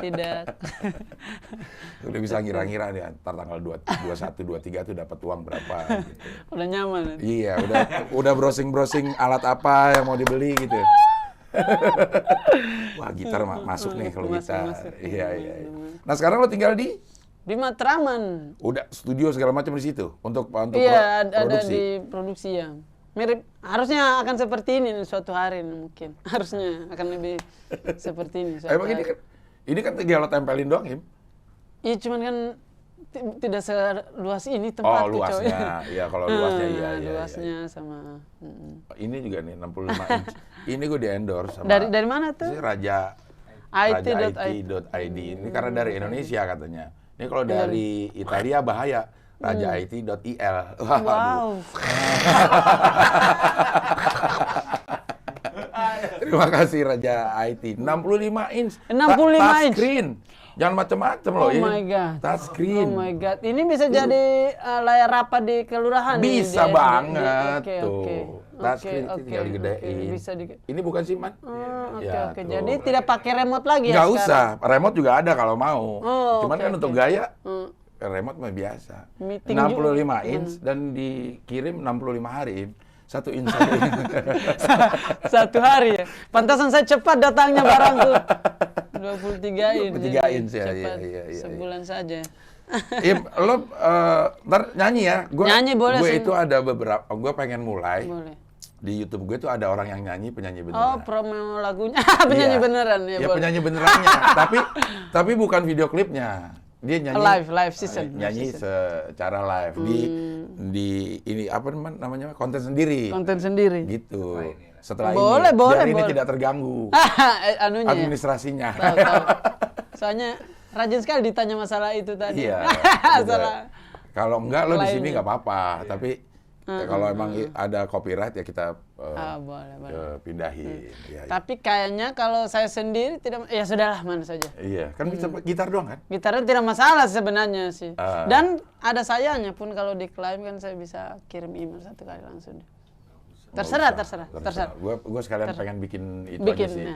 Tidak. Udah bisa ngira-ngira nih, ntar tanggal 21, 23 tuh dapat uang berapa. Gitu. Udah nyaman. Iya, udah browsing alat apa yang mau dibeli gitu. Wah, gitar masuk nih kalau gitar. Iya. Nah, sekarang lo tinggal di Matraman. Udah studio segala macam di situ untuk iya, ada di produksi ya. Mirip, harusnya akan seperti ini suatu hari mungkin. Harusnya akan lebih seperti ini. Emang ini kan tinggal lo tempelin doang, Im? Iya, cuman kan tidak seluas ini tempatnya. Oh, luasnya. Iya, kalau luasnya iya. Luasnya sama. Ini juga nih 65 inch. Ini gue di-endorse sama. Dari mana tuh? Raja IT.id. Ini karena dari Indonesia katanya. Ini kalau dari Italia bahaya. RajaIT.il. Wow. Terima kasih Raja IT. 65 inch. 65 inch. Screen. Jangan macam-macam loh ini. Oh my god. Touchscreen. Oh my god. Ini bisa jadi layar rapat di kelurahan. Bisa banget tuh. Oke. Touchscreen tinggal digedein. Bisa Ini bukan SIM-an. Oke. Jadi tidak pakai remote lagi ya? Nggak usah. Remote juga ada kalau mau. Cuman kan untuk gaya, remote mah biasa. 65 inch dan dikirim 65 hari. 1 inch. 1 hari ya. Pantasan saya cepat datangnya barangku. 23 inch. 23 inch ya. Iya. Sebulan saja. Lo ntar nyanyi ya. Nyanyi boleh. Gue itu ada beberapa. Gue pengen mulai. Boleh. Di YouTube gue tuh ada orang yang nyanyi, penyanyi beneran. Oh, promo lagunya. Penyanyi beneran ya. Ya penyanyi benerannya. tapi bukan video klipnya. Dia nyanyi live season. Nyanyi secara live di ini apa namanya? Konten sendiri. Gitu. Setelah ini tidak terganggu. Anunya. Administrasinya. Tahu. Soalnya rajin sekali ditanya masalah itu tadi. Iya. Kalau enggak lo di sini nggak apa-apa, tapi kalau emang ada copyright ya kita boleh. Pindahin. Ya, tapi kayaknya kalau saya sendiri tidak, ya sudahlah mana saja. Iya, kan bisa gitar doang kan? Gitarnya tidak masalah sebenarnya sih. Dan ada sayanya pun kalau diklaim kan saya bisa kirim email 1 kali langsung. Terserah. Gue sekalian pengen bikin itu aja sih.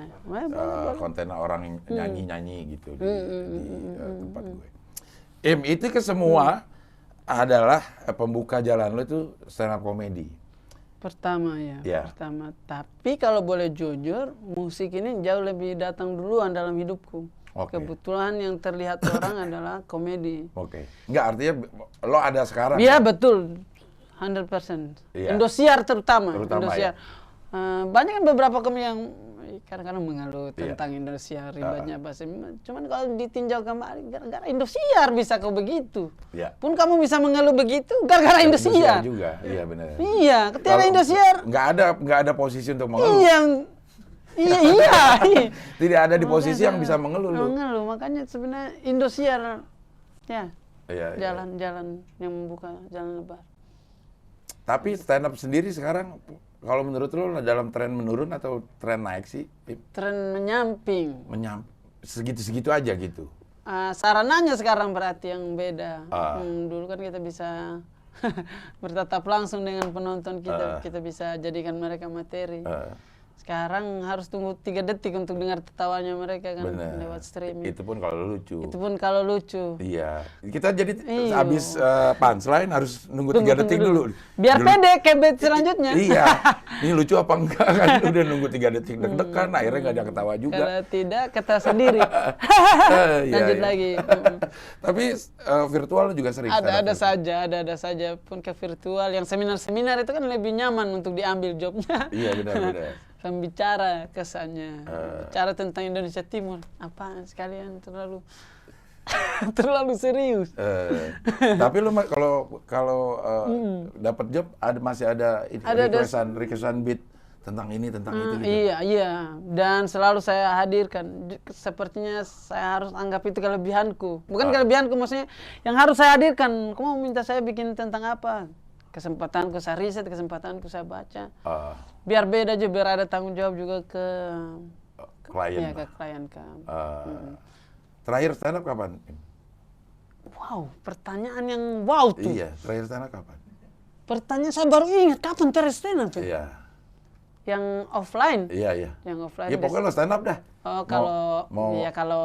Konten orang nyanyi gitu di tempat gue. Itu ke semua adalah pembuka jalan lo itu stand up comedy. Pertama ya. Pertama. Tapi kalau boleh jujur, musik ini jauh lebih datang duluan dalam hidupku. Kebetulan yang terlihat orang adalah komedi. Enggak, artinya lo ada sekarang? Iya, betul. 100%. Indosiar terutama Indosiar. Ya. Banyak kan beberapa komedi yang kadang-kadang mengeluh tentang Indosiar, ribetnya bahasa. Cuman kalau ditinjau kembali, gara-gara Indosiar bisa kau begitu. Pun kamu bisa mengeluh begitu, gara-gara Indosiar juga. Iya benar. Iya, ketika Indosiar nggak ada posisi untuk mengeluh. Iya. Tidak ada di posisi yang bisa mengeluh. Makanya sebenarnya Indosiar jalan-jalan yang membuka jalan lebar. Tapi stand up sendiri sekarang, kalau menurut lo dalam tren menurun atau tren naik sih? Tren menyamping. Segitu-segitu aja gitu? Sarananya sekarang berarti yang beda. Dulu kan kita bisa bertatap langsung dengan penonton kita, kita bisa jadikan mereka materi. Sekarang harus tunggu 3 detik untuk dengar tertawanya mereka kan. Bener. Lewat streaming. Itu pun kalau lucu. Itu pun kalau lucu. Iya. Kita jadi habis punchline harus nunggu 3 detik dulu. Biar pede ke beat selanjutnya. Iya. Ini lucu apa enggak kan? Udah nunggu 3 detik deg-degan, akhirnya nggak ada ketawa juga. Kalau tidak, ketawa sendiri. Lanjut lagi. Tapi virtual juga sering. Ada saja pun ke virtual. Yang seminar-seminar itu kan lebih nyaman untuk diambil jobnya. Iya benar. Pembicara kesannya, bicara tentang Indonesia Timur, apaan sekalian terlalu serius. Tapi lu kalau dapat job masih ada requestan beat tentang ini tentang itu gitu. Iya, dan selalu saya hadirkan. Sepertinya saya harus anggap itu kelebihanku, bukan kelebihanku, maksudnya yang harus saya hadirkan. Kamu mau minta saya bikin tentang apa? Kesempatanku saya riset, kesempatanku saya baca. Biar beda aja, biar ada tanggung jawab juga ke klien. Iya, ke klien kamu. Terakhir stand up kapan? Wow, pertanyaan yang wow tuh. Iya, terakhir stand up kapan? Pertanyaan saya baru ingat kapan terakhir stand up. Iya. Yang offline? Iya. Yang offline. Ya pokoknya lo stand up dah. Oh, kalau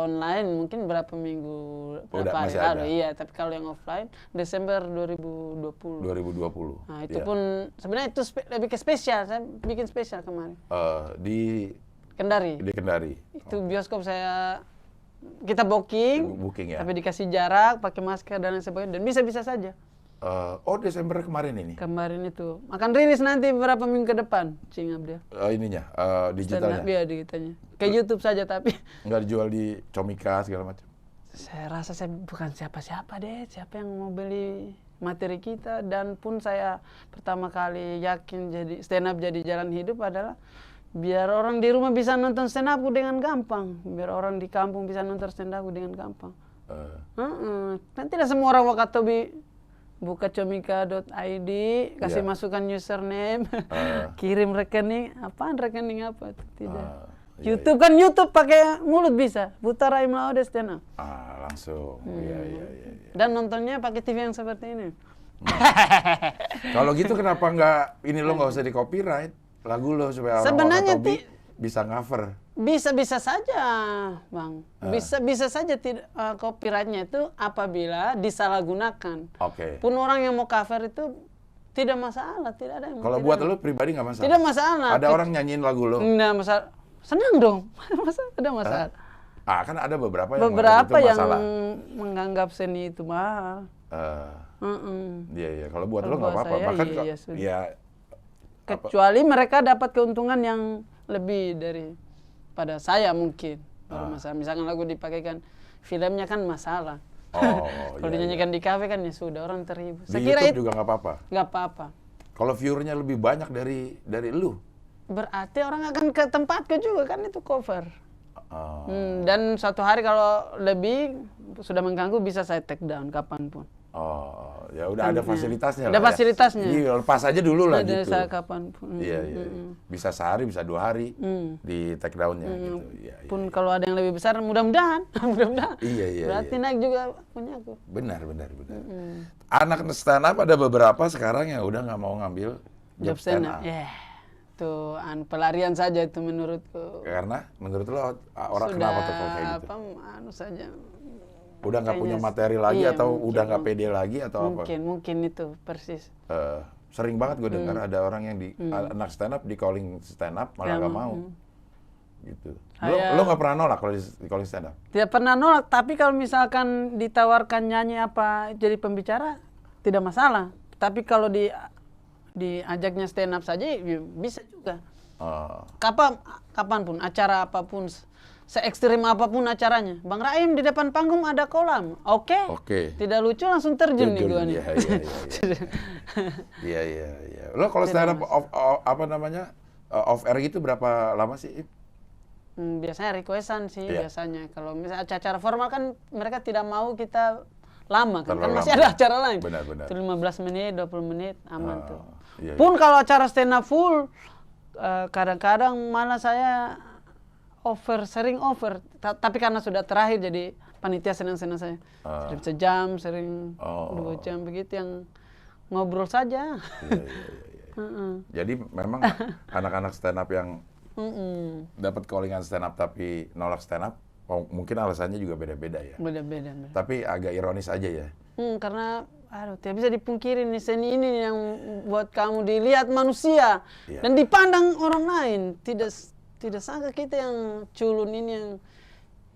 online mungkin berapa minggu, berapa hari lalu. Iya, tapi kalau yang offline Desember 2020. Nah, itu pun sebenarnya itu lebih ke spesial. Saya bikin spesial kemarin. Di Kendari. Di Kendari. Itu bioskop kita booking ya. Tapi dikasih jarak, pakai masker dan lain sebagainya, dan bisa-bisa saja. Desember kemarin ini? Kemarin itu. Akan rilis nanti beberapa minggu ke depan, Cing Abdel. Digitalnya? Iya, digitalnya. Ke YouTube saja tapi. Nggak dijual di Comika segala macam? Saya rasa saya bukan siapa-siapa deh. Siapa yang mau beli materi kita. Dan pun saya pertama kali yakin jadi stand up jadi jalan hidup adalah biar orang di rumah bisa nonton stand up dengan gampang. Biar orang di kampung bisa nonton stand up dengan gampang. Nanti lah semua orang Wakatobi buka comika.id, kasih masukan username, kirim rekening, apaan rekening apa? Tidak. YouTube kan YouTube pakai mulut bisa. Buta Raim Laude stand up. Langsung. Iya. Dan nontonnya pakai TV yang seperti ini. Kalau gitu kenapa lo nggak usah di copyright lagu lo supaya sebenarnya orang bisa cover? Bisa saja, Bang. Bisa saja copyrightnya itu apabila disalahgunakan. Pun orang yang mau cover itu tidak masalah, tidak ada yang. Kalau buat lo pribadi nggak masalah? Tidak masalah. Ada orang nyanyiin lagu lo? Nggak masalah. Senang dong. Ada masalah. Kan ada beberapa yang menganggap seni itu mahal. Iya. Kalau buat lo nggak apa-apa. Bahkan kecuali mereka dapat keuntungan yang lebih pada saya mungkin. Masalah. Misalkan lagu dipakaikan filmnya kan masalah. Kalau dinyanyikan di kafe kan ya sudah orang terhibur. Di YouTube juga nggak apa-apa? Nggak apa-apa. Kalau viewernya lebih banyak dari lu? Berarti orang akan ke tempatku juga kan itu cover. Dan suatu hari kalau lebih sudah mengganggu bisa saya take down kapanpun. Ya udah ada fasilitasnya. Ada fasilitasnya. Jadi lepas aja dulu lah gitu. Ada kapanpun. Iya. Bisa sehari, bisa 2 hari di take down-nya gitu. Pun kalau ada yang lebih besar, mudah-mudahan. Iya. Berarti naik juga punya aku. Benar. Anak stand up ada beberapa sekarang yang udah nggak mau ngambil job stand up. Tuh, pelarian saja itu menurutku. Karena menurut lo orang kenapa tuh kalau kayak gitu? Saja. Udah nggak punya materi lagi atau udah nggak pede lagi atau apa? Mungkin itu persis. Sering banget gue dengar ada orang yang anak stand up di calling stand up malah nggak mau. Gitu. Lo nggak pernah nolak kalau di calling stand up? Tidak pernah nolak, tapi kalau misalkan ditawarkan nyanyi apa jadi pembicara tidak masalah. Tapi kalau diajaknya stand up saja ya bisa juga. Kapanpun acara apapun. Se-ekstrim apapun acaranya. Bang Raim di depan panggung ada kolam. Oke. Tidak lucu langsung terjun nih gua nih. Iya. Lo kalau stand up off air gitu berapa lama sih? Biasanya requestan sih biasanya. Kalau misalnya acara formal kan mereka tidak mau kita lama kan. Terlalu Kan masih lama. ada acara lain. Benar-benar. Itu 15 menit, 20 menit aman tuh. Iya, Pun kalau acara stand up full, kadang-kadang malah saya sering over. Tapi karena sudah terakhir jadi panitia senang-senang saya. Sering sejam, sering 2 jam begitu yang ngobrol saja. Iya. Jadi memang anak-anak stand up yang dapat callingan stand up tapi nolak stand up, mungkin alasannya juga beda-beda ya. Beda-beda. Tapi agak ironis aja ya. Karena tidak bisa dipungkiri nih, seni ini yang buat kamu dilihat manusia dan dipandang orang lain. Tidak sangka kita yang culun ini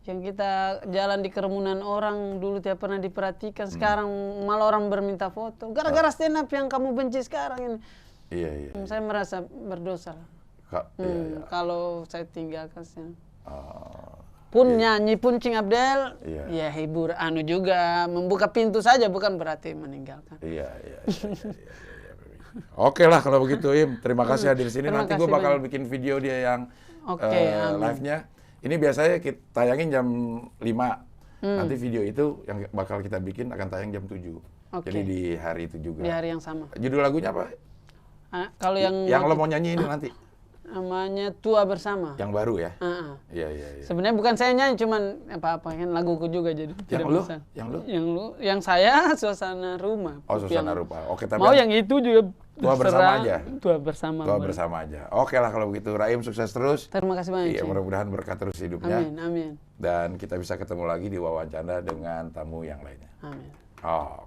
yang kita jalan di kerumunan orang dulu tidak pernah diperhatikan, sekarang malah orang berminta foto. Gara-gara stand up yang kamu benci sekarang ini. Iya. Saya merasa berdosa. Kalau saya tinggalkan stand up. Pun nyanyi pun Cing Abdel, ya hibur juga, membuka pintu saja bukan berarti meninggalkan. Iya. Oke lah kalau begitu Im, terima kasih hadir sini. Nanti gue bakal bikin video dia yang live-nya. Ini biasanya kita tayangin jam 5. Nanti video itu yang bakal kita bikin akan tayang jam 7. Jadi di hari itu juga. Di hari yang sama. Judul lagunya apa? Kalau yang lo mau nyanyi ini nanti. Namanya Tua Bersama. Yang baru ya? Iya. Sebenarnya bukan saya nyanyi, cuman apa kan laguku juga jadi. Yang saya Suasana Rumah. Oh, Suasana Rumah. Oke, tapi mau yang itu juga Tua Bersama aja. Tua Bersama. Tua Bersama aja. Oke lah kalau begitu. Raim sukses terus. Terima kasih banyak. Iya, mudah-mudahan berkah terus hidupnya. Amin. Dan kita bisa ketemu lagi di wawancara dengan tamu yang lainnya. Amin. Oh.